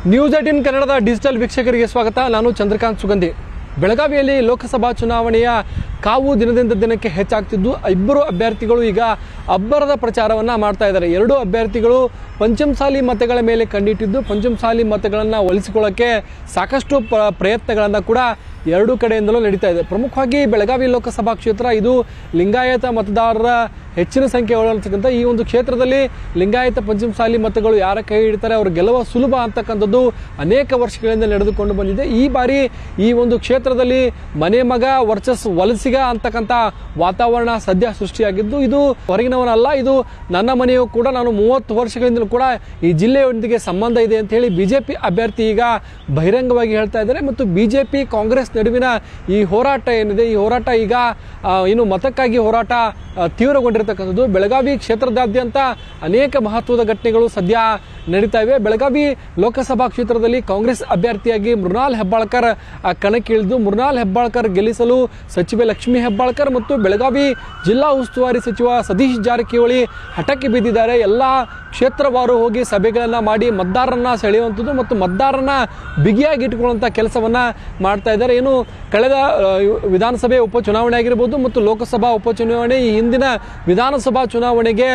News 18 ಕನ್ನಡದ digital ವೀಕ್ಷಕರಿಗೆ ಸ್ವಾಗತ. ನಾನು ಚಂದ್ರಕಾಂತ್ ಸುಗಂಧಿ. ಬೆಳಗಾವಿಯಲ್ಲಿ ಲೋಕಸಭಾ ಚುನಾವಣೆಯ ಕಾವು ದಿನದಿಂದ ದಿನಕ್ಕೆ ಹೆಚ್ಚಾಗ್ತಿದ್ದು ಇಬ್ಬರು ಅಭ್ಯರ್ಥಿಗಳು ಈಗ ಅಬ್ಬರದ ಪ್ರಚಾರವನ್ನು ಮಾಡ್ತಾ ಇದ್ದಾರೆ. ಎರಡು ಅಭ್ಯರ್ಥಿಗಳು ಪಂಚಮಸಾಲಿ ಮತಗಳ ಮೇಲೆ ಕಂಡಿಟ್ಟಿದ್ದು ಪಂಚಮಸಾಲಿ ಮತಗಳನ್ನು ಒಲಿಸಿಕೊಳ್ಳೋಕ್ಕೆ ಸಾಕಷ್ಟು ಪ್ರಯತ್ನಗಳನ್ನು ಕೂಡ ಎರಡೂ ಕಡೆಯಿಂದಲೂ ನಡೀತಾ ಇದೆ. ಪ್ರಮುಖವಾಗಿ ಬೆಳಗಾವಿ ಲೋಕಸಭಾ ಕ್ಷೇತ್ರ ಇದು ಲಿಂಗಾಯತ ಮತದಾರರ ಹೆಚ್ಚಿನ ಸಂಖ್ಯೆ ಒಳಗಿರ್ತಕ್ಕಂಥ ಈ ಒಂದು ಕ್ಷೇತ್ರದಲ್ಲಿ ಲಿಂಗಾಯತ ಪಂಚಮಸಾಲಿ ಮತಗಳು ಯಾರ ಕೈ ಹಿಡಿತಾರೆ ಅವರು ಗೆಲ್ಲುವ ಸುಲಭ ಅಂತಕ್ಕಂಥದ್ದು ಅನೇಕ ವರ್ಷಗಳಿಂದ ನಡೆದುಕೊಂಡು ಬಂದಿದೆ. ಈ ಬಾರಿ ಈ ಒಂದು ಕ್ಷೇತ್ರದಲ್ಲಿ ಮನೆ ಮಗ ವರ್ಚಸ್ ವಲಸಿಗ ಅಂತಕ್ಕಂಥ ವಾತಾವರಣ ಸದ್ಯ ಸೃಷ್ಟಿಯಾಗಿದ್ದು ಇದು ಹೊರಗಿನವನಲ್ಲ, ಇದು ನನ್ನ ಮನೆಯೂ ಕೂಡ, ನಾನು 30 ವರ್ಷಗಳಿಂದಲೂ ಕೂಡ ಈ ಜಿಲ್ಲೆಯೊಂದಿಗೆ ಸಂಬಂಧ ಇದೆ ಅಂತ ಹೇಳಿ ಬಿಜೆಪಿ ಅಭ್ಯರ್ಥಿ ಈಗ ಬಹಿರಂಗವಾಗಿ ಹೇಳ್ತಾ ಇದ್ದಾರೆ. ಮತ್ತು ಬಿಜೆಪಿ ಕಾಂಗ್ರೆಸ್ ನಡುವಿನ ಈ ಹೋರಾಟ ಏನಿದೆ, ಈ ಹೋರಾಟ ಈಗ ಇನ್ನು ಮತಕ್ಕಾಗಿ ಹೋರಾಟ ತೀವ್ರಗೊಂಡಿರತಕ್ಕಂಥದ್ದು. ಬೆಳಗಾವಿ ಕ್ಷೇತ್ರದಾದ್ಯಂತ ಅನೇಕ ಮಹತ್ವದ ಘಟನೆಗಳು ಸದ್ಯ ನಡೀತಾ ಇವೆ. ಬೆಳಗಾವಿ ಲೋಕಸಭಾ ಕ್ಷೇತ್ರದಲ್ಲಿ ಕಾಂಗ್ರೆಸ್ ಅಭ್ಯರ್ಥಿಯಾಗಿ ಮೃಣಾಲ್ ಹೆಬ್ಬಾಳ್ಕರ್ ಕಣಕ್ಕಿಳಿದು ಮೃಣಾಲ್ ಹೆಬ್ಬಾಳ್ಕರ್ ಗೆಲ್ಲಿಸಲು ಸಚಿವೆ ಲಕ್ಷ್ಮೀ ಹೆಬ್ಬಾಳ್ಕರ್ ಮತ್ತು ಬೆಳಗಾವಿ ಜಿಲ್ಲಾ ಉಸ್ತುವಾರಿ ಸಚಿವ ಸತೀಶ್ ಜಾರಕಿಹೊಳಿ ಹಠಕ್ಕೆ ಬಿದ್ದಿದ್ದಾರೆ. ಎಲ್ಲ ಕ್ಷೇತ್ರವಾರು ಹೋಗಿ ಸಭೆಗಳನ್ನ ಮಾಡಿ ಮತದಾರರನ್ನ ಸೆಳೆಯುವಂಥದ್ದು ಮತ್ತು ಮತದಾರರನ್ನ ಬಿಗಿಯಾಗಿ ಇಟ್ಟುಕೊಳ್ಳುವಂಥ ಕೆಲಸವನ್ನ ಮಾಡ್ತಾ ಇದ್ದಾರೆ. ಏನು ಕಳೆದ ವಿಧಾನಸಭೆ ಉಪಚುನಾವಣೆ ಆಗಿರ್ಬೋದು ಮತ್ತು ಲೋಕಸಭಾ ಉಪಚುನಾವಣೆ, ಈ ಹಿಂದಿನ ವಿಧಾನಸಭಾ ಚುನಾವಣೆಗೆ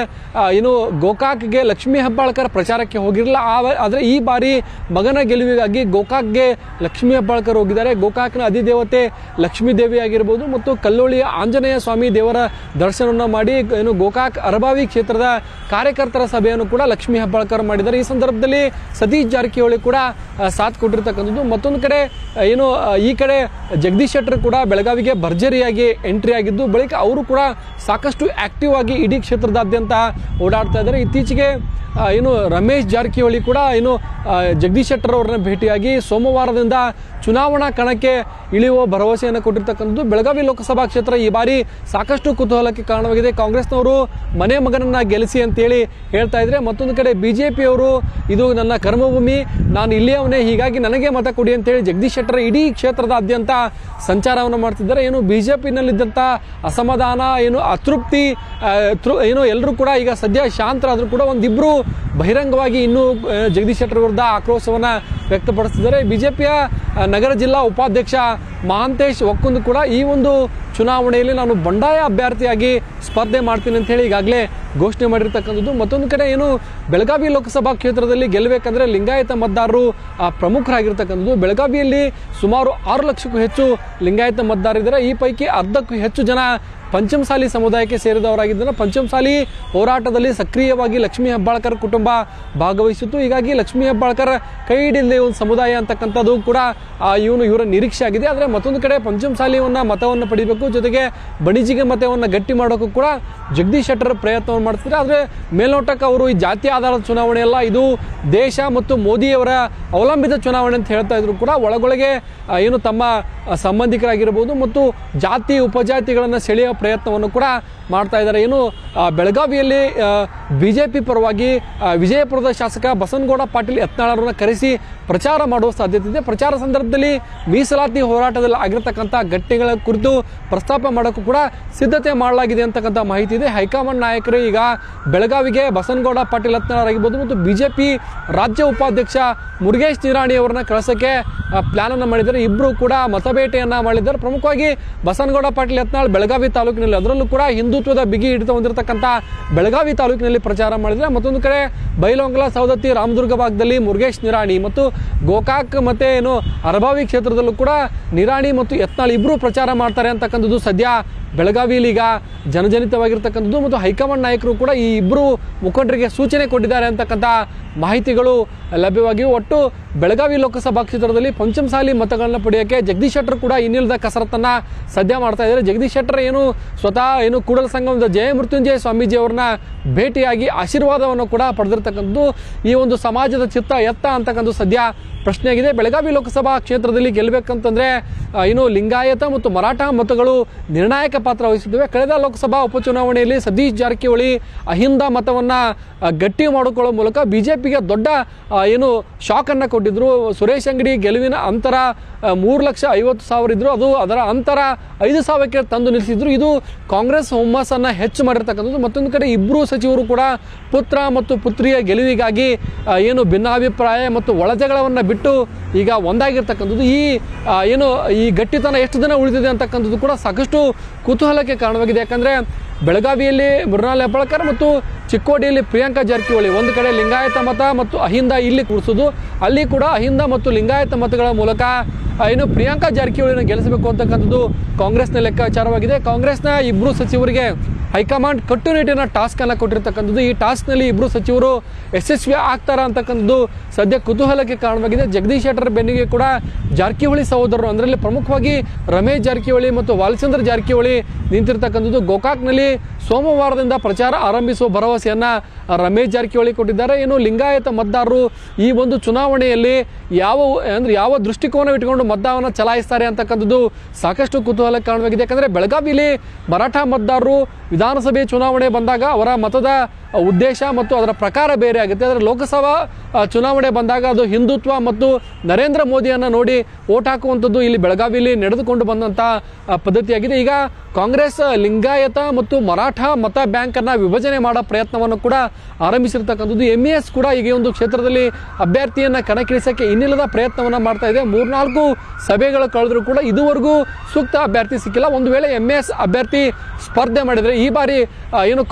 ಏನು ಗೋಕಾಕ್ಗೆ ಲಕ್ಷ್ಮೀ ಹೆಬ್ಬಾಳ್ಕರ್ ಪ್ರಚಾರಕ್ಕೆ ಹೋಗಿರಲಿಲ್ಲ. ಆದರೆ ಈ ಬಾರಿ ಮಗನ ಗೆಲುವಿಗಾಗಿ ಗೋಕಾಕ್ಗೆ ಲಕ್ಷ್ಮೀ ಹೆಬ್ಬಾಳ್ಕರ್ ಹೋಗಿದ್ದಾರೆ. ಗೋಕಾಕ್ನ ಅಧಿದೇವತೆ ಲಕ್ಷ್ಮೀ ದೇವಿ ಆಗಿರ್ಬೋದು ಮತ್ತು ಕಲ್ಲೋಳಿಯ ಆಂಜನೇಯ ಸ್ವಾಮಿ ದೇವರ ದರ್ಶನವನ್ನು ಮಾಡಿ ಏನು ಗೋಕಾಕ್ ಅರಬಾವಿ ಕ್ಷೇತ್ರದ ಕಾರ್ಯಕರ್ತರ ಸಭೆಯನ್ನು ಕೂಡ ಲಕ್ಷ್ಮೀ ಹೆಬ್ಬಾಳ್ಕರ್ ಮಾಡಿದ್ದಾರೆ. ಈ ಸಂದರ್ಭದಲ್ಲಿ ಸತೀಶ್ ಜಾರಕಿಹೊಳಿ ಕೂಡ ಸಾಥ್ ಕೊಟ್ಟಿರ್ತಕ್ಕಂಥದ್ದು. ಮತ್ತೊಂದು ಕಡೆ ಏನು ಈ ಕಡೆ ಜಗದೀಶ್ ಶೆಟ್ಟರ್ ಕೂಡ ಬೆಳಗಾವಿಗೆ ಭರ್ಜರಿಯಾಗಿ ಎಂಟ್ರಿ ಆಗಿದ್ದು ಬಳಿಕ ಅವರು ಕೂಡ ಸಾಕಷ್ಟು ಆಕ್ಟಿವ್ ಆಗಿ ಇಡೀ ಕ್ಷೇತ್ರದಾದ್ಯಂತ ಓಡಾಡ್ತಾ ಇದ್ದಾರೆ. ಇತ್ತೀಚೆಗೆ ಏನು ರಮೇಶ್ ಜಾರಕಿಹೊಳಿ ಕೂಡ ಏನು ಜಗದೀಶ್ ಶೆಟ್ಟರ್ ಅವರನ್ನ ಭೇಟಿಯಾಗಿ ಸೋಮವಾರದಿಂದ ಚುನಾವಣಾ ಕಣಕ್ಕೆ ಇಳಿಯುವ ಭರವಸೆಯನ್ನು ಕೊಟ್ಟಿರ್ತಕ್ಕಂಥದ್ದು. ಬೆಳಗಾವಿ ಲೋಕಸಭಾ ಕ್ಷೇತ್ರ ಈ ಬಾರಿ ಸಾಕಷ್ಟು ಕುತೂಹಲಕ್ಕೆ ಕಾರಣವಾಗಿದೆ. ಕಾಂಗ್ರೆಸ್ನವರು ಮನೆ ಮಗನನ್ನ ಗೆಲ್ಲಿಸಿ ಅಂತೇಳಿ ಹೇಳ್ತಾ ಇದ್ರೆ, ಮತ್ತೊಂದು ಕಡೆ ಬಿಜೆಪಿಯವರು ಇದು ನನ್ನ ಕರ್ಮಭೂಮಿ, ನಾನು ಇಲ್ಲಿಯವನೇ, ಹೀಗಾಗಿ ನನಗೆ ಮತ ಕೊಡಿ ಅಂತೇಳಿ ಜಗದೀಶ್ ಶೆಟ್ಟರ್ ಇಡೀ ಕ್ಷೇತ್ರದಾದ್ಯಂತ ಸಂಚಾರವನ್ನು ಮಾಡ್ತಿದ್ದಾರೆ. ಏನು ಬಿಜೆಪಿನಲ್ಲಿದ್ದಂಥ ಅಸಮಾಧಾನ, ಏನು ಅತೃಪ್ತಿ, ಏನು ಎಲ್ಲರೂ ಕೂಡ ಈಗ ಸದ್ಯ ಶಾಂತರಾದರೂ ಕೂಡ ಒಂದಿಬ್ರು ಬಹಿರಂಗವಾಗಿ ಇನ್ನೂ ಜಗದೀಶ್ ಶೆಟ್ಟರ್ ವಿರುದ್ಧ ಆಕ್ರೋಶವನ್ನ ವ್ಯಕ್ತಪಡಿಸಿದ್ದಾರೆ. ಬಿಜೆಪಿಯ ನಗರ ಜಿಲ್ಲಾ ಉಪಾಧ್ಯಕ್ಷ ಮಹಾಂತೇಶ್ ಒಕ್ಕುಂದ್ ಕೂಡ ಈ ಒಂದು ಚುನಾವಣೆಯಲ್ಲಿ ನಾನು ಬಂಡಾಯ ಅಭ್ಯರ್ಥಿಯಾಗಿ ಸ್ಪರ್ಧೆ ಮಾಡ್ತೀನಿ ಅಂತ ಹೇಳಿ ಈಗಾಗಲೇ ಘೋಷಣೆ ಮಾಡಿರ್ತಕ್ಕಂಥದ್ದು. ಮತ್ತೊಂದು ಕಡೆ ಏನು ಬೆಳಗಾವಿ ಲೋಕಸಭಾ ಕ್ಷೇತ್ರದಲ್ಲಿ ಗೆಲ್ಲಬೇಕಂದ್ರೆ ಲಿಂಗಾಯತ ಮತದಾರರು ಪ್ರಮುಖರಾಗಿರ್ತಕ್ಕಂಥದ್ದು. ಬೆಳಗಾವಿಯಲ್ಲಿ ಸುಮಾರು 6 ಲಕ್ಷಕ್ಕೂ ಹೆಚ್ಚು ಲಿಂಗಾಯತ ಮತದಾರರಿದ್ದಾರೆ. ಈ ಪೈಕಿ ಅರ್ಧಕ್ಕೂ ಹೆಚ್ಚು ಜನ ಪಂಚಮಸಾಲಿ ಸಮುದಾಯಕ್ಕೆ ಸೇರಿದವರಾಗಿದ್ದಾರೆ. ಪಂಚಮಸಾಲಿ ಹೋರಾಟದಲ್ಲಿ ಸಕ್ರಿಯವಾಗಿ ಲಕ್ಷ್ಮೀ ಹೆಬ್ಬಾಳ್ಕರ್ ಕುಟುಂಬ ಭಾಗವಹಿಸಿತ್ತು. ಹೀಗಾಗಿ ಲಕ್ಷ್ಮೀ ಹೆಬ್ಬಾಳ್ಕರ್ ಕೈ ಹಿಡಿದ ಒಂದು ಸಮುದಾಯ ಅಂತಕ್ಕಂಥದ್ದು ಕೂಡ ಇವರ ನಿರೀಕ್ಷೆ ಆಗಿದೆ. ಆದರೆ ಮತ್ತೊಂದು ಕಡೆ ಪಂಚಮಸಾಲಿಯನ್ನ ಮತವನ್ನು ಪಡಿಬೇಕು, ಜೊತೆಗೆ ಬಣಿಜಿಗೆ ಮತವನ್ನು ಗಟ್ಟಿ ಮಾಡೋಕ್ಕೂ ಕೂಡ ಜಗದೀಶ್ ಶೆಟ್ಟರ್ ಪ್ರಯತ್ನವನ್ನು ಮಾಡ್ತಿದ್ದಾರೆ. ಆದರೆ ಮೇಲ್ನೋಟಕ್ಕೆ ಅವರು ಈ ಜಾತಿ ಆಧಾರದ ಚುನಾವಣೆ ಅಲ್ಲ, ಇದು ದೇಶ ಮತ್ತು ಮೋದಿಯವರ ಅವಲಂಬಿತ ಚುನಾವಣೆ ಅಂತ ಹೇಳ್ತಾ ಇದ್ರು ಕೂಡ ಒಳಗೊಳಗೆ ಏನು ತಮ್ಮ ಸಂಬಂಧಿಕರಾಗಿರ್ಬೋದು ಮತ್ತು ಜಾತಿ ಉಪಜಾತಿಗಳನ್ನು ಸೆಳೆಯುವ ಪ್ರಯತ್ನವನ್ನು ಕೂಡ ಮಾಡ್ತಾ ಇದ್ದಾರೆ. ಏನು ಬೆಳಗಾವಿಯಲ್ಲಿ ಬಿಜೆಪಿ ಪರವಾಗಿ ವಿಜಯಪುರದ ಶಾಸಕ ಬಸನಗೌಡ ಪಾಟೀಲ್ ಯತ್ನಾಳರನ್ನ ಕರೆಸಿ ಪ್ರಚಾರ ಮಾಡುವ ಸಾಧ್ಯತೆ ಇದೆ. ಪ್ರಚಾರ ಸಂದರ್ಭದಲ್ಲಿ ಮೀಸಲಾತಿ ಹೋರಾಟದಲ್ಲಿ ಆಗಿರತಕ್ಕಂಥ ಘಟನೆಗಳ ಕುರಿತು ಪ್ರಸ್ತಾಪ ಮಾಡೋಕ್ಕೂ ಕೂಡ ಸಿದ್ಧತೆ ಮಾಡಲಾಗಿದೆ ಅಂತಕ್ಕಂಥ ಮಾಹಿತಿ ಇದೆ. ಹೈಕಮಾಂಡ್ ನಾಯಕರು ಈಗ ಬೆಳಗಾವಿಗೆ ಬಸನಗೌಡ ಪಾಟೀಲ್ ಯತ್ನಾಳರಾಗಿರ್ಬೋದು ಮತ್ತು ಬಿಜೆಪಿ ರಾಜ್ಯ ಉಪಾಧ್ಯಕ್ಷ ಮುರುಗೇಶ್ ನಿರಾಣಿ ಅವರನ್ನ ಕಳಿಸೋಕ್ಕೆ ಪ್ಲಾನ್ ಅನ್ನು ಮಾಡಿದ್ದಾರೆ. ಇಬ್ಬರು ಕೂಡ ಮತಬೇಟೆಯನ್ನ ಮಾಡಿದ್ದಾರೆ. ಪ್ರಮುಖವಾಗಿ ಬಸನಗೌಡ ಪಾಟೀಲ್ ಯತ್ನಾಳ್ ಬೆಳಗಾವಿ ತಾಲೂಕಿನಲ್ಲಿ, ಅದರಲ್ಲೂ ಕೂಡ ಹಿಂದುತ್ವದ ಬಿಗಿ ಹಿಡಿತ ಹೊಂದಿರತಕ್ಕಂಥ ಬೆಳಗಾವಿ ತಾಲೂಕಿನಲ್ಲಿ ಪ್ರಚಾರ ಮಾಡಿದರೆ, ಮತ್ತೊಂದು ಕಡೆ ಬೈಲಹೊಂಗಲ, ಸವದತ್ತಿ, ರಾಮದುರ್ಗ ಭಾಗದಲ್ಲಿ ಮುರುಗೇಶ್ ನಿರಾಣಿ ಮತ್ತು ಗೋಕಾಕ್ ಮತ್ತೆ ಏನು ಅರಬಾವಿ ಕ್ಷೇತ್ರದಲ್ಲೂ ಕೂಡ ನಿರಾಣಿ ಮತ್ತು ಯತ್ನಾಳ್ ಇಬ್ಬರು ಪ್ರಚಾರ ಮಾಡ್ತಾರೆ ಅಂತಕ್ಕಂಥದ್ದು ಸದ್ಯ ಬೆಳಗಾವಿಯಲ್ಲಿ ಈಗ ಜನಜನಿತವಾಗಿರ್ತಕ್ಕಂಥದ್ದು. ಮತ್ತು ಹೈಕಮಾಂಡ್ ನಾಯಕರು ಕೂಡ ಈ ಇಬ್ಬರು ಮುಖಂಡರಿಗೆ ಸೂಚನೆ ಕೊಟ್ಟಿದ್ದಾರೆ ಅಂತಕ್ಕಂಥ ಮಾಹಿತಿಗಳು ಲಭ್ಯವಾಗಿವೆ. ಒಟ್ಟು ಬೆಳಗಾವಿ ಲೋಕಸಭಾ ಕ್ಷೇತ್ರದಲ್ಲಿ ಪಂಚಮಸಾಲಿ ಮತಗಳನ್ನ ಪಡೆಯೋಕ್ಕೆ ಜಗದೀಶ್ ಶೆಟ್ಟರ್ ಕೂಡ ಇನ್ನಿಲ್ಲದ ಕಸರತ್ತನ್ನ ಸದ್ಯ ಮಾಡ್ತಾ ಇದ್ದಾರೆ. ಜಗದೀಶ್ ಶೆಟ್ಟರ್ ಏನು ಸ್ವತಃ ಏನು ಕೂಡಲ ಸಂಗಮದ ಜಯಮೃತ್ಯುಂಜಯ ಸ್ವಾಮೀಜಿ ಅವರನ್ನ ಭೇಟಿಯಾಗಿ ಆಶೀರ್ವಾದವನ್ನು ಕೂಡ ಪಡೆದಿರ್ತಕ್ಕಂಥದ್ದು. ಈ ಒಂದು ಸಮಾಜದ ಚಿತ್ತ ಎತ್ತ ಅಂತಕ್ಕಂಥ ಸದ್ಯ ಪ್ರಶ್ನೆಯಾಗಿದೆ. ಬೆಳಗಾವಿ ಲೋಕಸಭಾ ಕ್ಷೇತ್ರದಲ್ಲಿ ಗೆಲ್ಲಬೇಕಂತಂದ್ರೆ ಏನು ಲಿಂಗಾಯತ ಮತ್ತು ಮರಾಠ ಮತಗಳು ನಿರ್ಣಾಯಕ ಪಾತ್ರ ವಹಿಸಿದ್ದೇವೆ. ಕಳೆದ ಲೋಕಸಭಾ ಉಪಚುನಾವಣೆಯಲ್ಲಿ ಸತೀಶ್ ಜಾರಕಿಹೊಳಿ ಅಹಿಂದ ಮತವನ್ನ ಗಟ್ಟಿ ಮಾಡಿಕೊಳ್ಳುವ ಮೂಲಕ ಬಿಜೆಪಿಗೆ ದೊಡ್ಡ ಏನು ಶಾಕನ್ನು ಕೊಟ್ಟಿದ್ರು. ಸುರೇಶ್ ಅಂಗಡಿ ಗೆಲುವಿನ ಅಂತರ 3,50,000 ಇದ್ರು, ಅದು ಅದರ ಅಂತರ 5,000ಕ್ಕೆ ತಂದು ನಿಲ್ಲಿಸಿದ್ರು. ಇದು ಕಾಂಗ್ರೆಸ್ ಹುಮ್ಮಸ್ಸನ್ನು ಹೆಚ್ಚು ಮಾಡಿರ್ತಕ್ಕಂಥದ್ದು. ಮತ್ತೊಂದು ಕಡೆ ಇಬ್ಬರು ಸಚಿವರು ಕೂಡ ಪುತ್ರ ಮತ್ತು ಪುತ್ರಿಯ ಗೆಲುವಿಗಾಗಿ ಏನು ಭಿನ್ನಾಭಿಪ್ರಾಯ ಮತ್ತು ಒಳಜಗಳವನ್ನು ಬಿಟ್ಟು ಈಗ ಒಂದಾಗಿರ್ತಕ್ಕಂಥದ್ದು. ಈ ಗಟ್ಟಿತನ ಎಷ್ಟು ದಿನ ಉಳಿದಿದೆ ಅಂತಕ್ಕಂಥದ್ದು ಕೂಡ ಸಾಕಷ್ಟು ಕುತೂಹಲಕ್ಕೆ ಕಾರಣವಾಗಿದೆ. ಯಾಕಂದರೆ ಬೆಳಗಾವಿಯಲ್ಲಿ ಮೃಣಾಲ್ ಹೆಬ್ಬಾಳ್ಕರ್ ಮತ್ತು ಚಿಕ್ಕೋಡಿಯಲ್ಲಿ ಪ್ರಿಯಾಂಕಾ ಜಾರಕಿಹೊಳಿ ಒಂದು ಕಡೆ ಲಿಂಗಾಯತ ಮತ ಮತ್ತು ಅಹಿಂದ ಇಲ್ಲಿ ಕೂರಿಸೋದು, ಅಲ್ಲಿ ಕೂಡ ಅಹಿಂದ ಮತ್ತು ಲಿಂಗಾಯತ ಮತಗಳ ಮೂಲಕ ಪ್ರಿಯಾಂಕಾ ಜಾರಕಿಹೊಳಿನ ಗೆಲ್ಲಿಸಬೇಕು ಅಂತಕ್ಕಂಥದ್ದು ಕಾಂಗ್ರೆಸ್ನ ಲೆಕ್ಕಾಚಾರವಾಗಿದೆ. ಕಾಂಗ್ರೆಸ್ನ ಇಬ್ಬರು ಸಚಿವರಿಗೆ ಹೈಕಮಾಂಡ್ ಕಟ್ಟುನಿಟ್ಟಿನ ಟಾಸ್ಕ್ ಅನ್ನು ಕೊಟ್ಟಿರ್ತಕ್ಕಂಥದ್ದು. ಈ ಟಾಸ್ಕ್ನಲ್ಲಿ ಇಬ್ಬರು ಸಚಿವರು ಯಶಸ್ವಿ ಆಗ್ತಾರ ಅಂತಕ್ಕಂಥದ್ದು ಸದ್ಯ ಕುತೂಹಲಕ್ಕೆ ಕಾರಣವಾಗಿದೆ. ಜಗದೀಶ್ ಶೆಟ್ಟರ್ ಬೆನ್ನಿಗೆ ಕೂಡ ಜಾರಕಿಹೊಳಿ ಸಹೋದರರು, ಅದರಲ್ಲಿ ಪ್ರಮುಖವಾಗಿ ರಮೇಶ್ ಜಾರಕಿಹೊಳಿ ಮತ್ತು ವಾಲಚಂದ್ರ ಜಾರಕಿಹೊಳಿ ನಿಂತಿರ್ತಕ್ಕಂಥದ್ದು. ಗೋಕಾಕ್ನಲ್ಲಿ ಸೋಮವಾರದಿಂದ ಪ್ರಚಾರ ಆರಂಭಿಸುವ ಭರವಸೆಯನ್ನ ರಮೇಶ್ ಜಾರಕಿಹೊಳಿ ಕೊಟ್ಟಿದ್ದಾರೆ. ಲಿಂಗಾಯತ ಮತದಾರರು ಈ ಒಂದು ಚುನಾವಣೆಯಲ್ಲಿ ಯಾವ ದೃಷ್ಟಿಕೋನ ಇಟ್ಟುಕೊಂಡು ಮತದಾನ ಚಲಾಯಿಸ್ತಾರೆ ಅಂತಕ್ಕಂಥದ್ದು ಸಾಕಷ್ಟು ಕುತೂಹಲಕ್ಕೆ ಕಾರಣವಾಗಿದೆ. ಯಾಕಂದರೆ ಬೆಳಗಾವಿಯಲ್ಲಿ ಮರಾಠ ಮತದಾರರು ವಿಧಾನಸಭೆ ಚುನಾವಣೆ ಬಂದಾಗ ಅವರ ಮತದ ಉದ್ದೇಶ ಮತ್ತು ಅದರ ಪ್ರಕಾರ ಬೇರೆ ಆಗುತ್ತೆ. ಆದರೆ ಲೋಕಸಭಾ ಚುನಾವಣೆ ಬಂದಾಗ ಅದು ಹಿಂದುತ್ವ ಮತ್ತು ನರೇಂದ್ರ ಮೋದಿಯನ್ನು ನೋಡಿ ಓಟ್ ಹಾಕುವಂಥದ್ದು ಇಲ್ಲಿ ಬೆಳಗಾವಿಯಲ್ಲಿ ನಡೆದುಕೊಂಡು ಬಂದಂಥ ಪದ್ಧತಿಯಾಗಿದೆ. ಈಗ ಕಾಂಗ್ರೆಸ್ ಲಿಂಗಾಯತ ಮತ್ತು ಮರಾಠ ಮತ ಬ್ಯಾಂಕನ್ನು ವಿಭಜನೆ ಮಾಡೋ ಪ್ರಯತ್ನವನ್ನು ಕೂಡ ಆರಂಭಿಸಿರ್ತಕ್ಕಂಥದ್ದು. MES ಕೂಡ ಈಗ ಒಂದು ಕ್ಷೇತ್ರದಲ್ಲಿ ಅಭ್ಯರ್ಥಿಯನ್ನು ಕಣಕ್ಕಿಳಿಸೋಕ್ಕೆ ಇನ್ನಿಲ್ಲದ ಪ್ರಯತ್ನವನ್ನು ಮಾಡ್ತಾ ಇದೆ. 3-4 ಸಭೆಗಳು ಕಳೆದರೂ ಕೂಡ ಇದುವರೆಗೂ ಸೂಕ್ತ ಅಭ್ಯರ್ಥಿ ಸಿಕ್ಕಿಲ್ಲ. ಒಂದು ವೇಳೆ MES ಅಭ್ಯರ್ಥಿ ಸ್ಪರ್ಧೆ ಮಾಡಿದರೆ ಈ ಬಾರಿ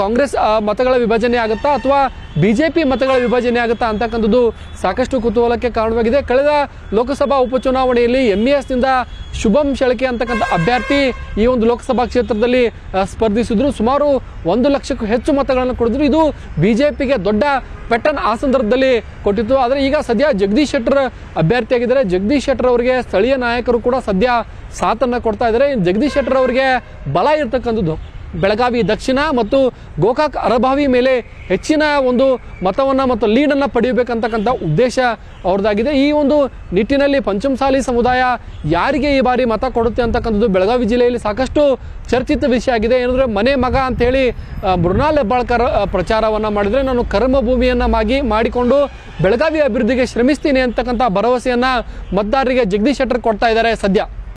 ಕಾಂಗ್ರೆಸ್ ಮತಗಳ ವಿಭಜನೆ ಆಗುತ್ತಾ ಅಥವಾ ಬಿಜೆಪಿ ಮತಗಳ ವಿಭಜನೆ ಆಗುತ್ತಾ ಅಂತಕ್ಕಂಥದ್ದು ಸಾಕಷ್ಟು ಕುತೂಹಲಕ್ಕೆ ಕಾರಣವಾಗಿದೆ. ಕಳೆದ ಲೋಕಸಭಾ ಉಪಚುನಾವಣೆಯಲ್ಲಿ MESನಿಂದ ಶುಭಂ ಶೆಳಕೆ ಅಂತಕ್ಕಂಥ ಅಭ್ಯರ್ಥಿ ಈ ಒಂದು ಲೋಕಸಭಾ ಕ್ಷೇತ್ರದಲ್ಲಿ ಸ್ಪರ್ಧಿಸಿದ್ರು. ಸುಮಾರು 1 ಲಕ್ಷಕ್ಕೂ ಹೆಚ್ಚು ಮತಗಳನ್ನು ಕೊಡಿದ್ರು. ಇದು ಬಿಜೆಪಿಗೆ ದೊಡ್ಡ ಪೆಟ್ಟನ್ನು ಆ ಸಂದರ್ಭದಲ್ಲಿ ಕೊಟ್ಟಿತ್ತು. ಆದರೆ ಈಗ ಸದ್ಯ ಜಗದೀಶ್ ಶೆಟ್ಟರ್ ಅಭ್ಯರ್ಥಿಯಾಗಿದ್ದಾರೆ. ಜಗದೀಶ್ ಶೆಟ್ಟರ್ ಅವರಿಗೆ ಸ್ಥಳೀಯ ನಾಯಕರು ಕೂಡ ಸದ್ಯ ಸಾಥನ್ನು ಕೊಡ್ತಾ ಇದ್ದಾರೆ. ಜಗದೀಶ್ ಶೆಟ್ಟರ್ ಅವರಿಗೆ ಬಲ ಇರ್ತಕ್ಕಂಥದ್ದು ಬೆಳಗಾವಿ ದಕ್ಷಿಣ ಮತ್ತು ಗೋಕಾಕ್ ಅರಭಾವಿ ಮೇಲೆ ಹೆಚ್ಚಿನ ಒಂದು ಮತವನ್ನು ಮತ್ತು ಲೀಡನ್ನು ಪಡೆಯಬೇಕಂತಕ್ಕಂಥ ಉದ್ದೇಶ ಅವ್ರದ್ದಾಗಿದೆ. ಈ ಒಂದು ನಿಟ್ಟಿನಲ್ಲಿ ಪಂಚಮಸಾಲಿ ಸಮುದಾಯ ಯಾರಿಗೆ ಈ ಬಾರಿ ಮತ ಕೊಡುತ್ತೆ ಅಂತಕ್ಕಂಥದ್ದು ಬೆಳಗಾವಿ ಜಿಲ್ಲೆಯಲ್ಲಿ ಸಾಕಷ್ಟು ಚರ್ಚಿತ ವಿಷಯ ಆಗಿದೆ. ಏನಂದರೆ ಮನೆ ಮಗ ಅಂಥೇಳಿ ಮೃಣಾಲ್ ಹೆಬ್ಬಾಳ್ಕರ್ ಪ್ರಚಾರವನ್ನು ಮಾಡಿದರೆ ನಾನು ಕರ್ಮಭೂಮಿಯನ್ನು ಮಾಡಿಕೊಂಡು ಬೆಳಗಾವಿ ಅಭಿವೃದ್ಧಿಗೆ ಶ್ರಮಿಸ್ತೀನಿ ಅಂತಕ್ಕಂಥ ಭರವಸೆಯನ್ನು ಮತದಾರರಿಗೆ ಜಗದೀಶ್ ಶೆಟ್ಟರ್ ಕೊಡ್ತಾ ಇದ್ದಾರೆ ಸದ್ಯ.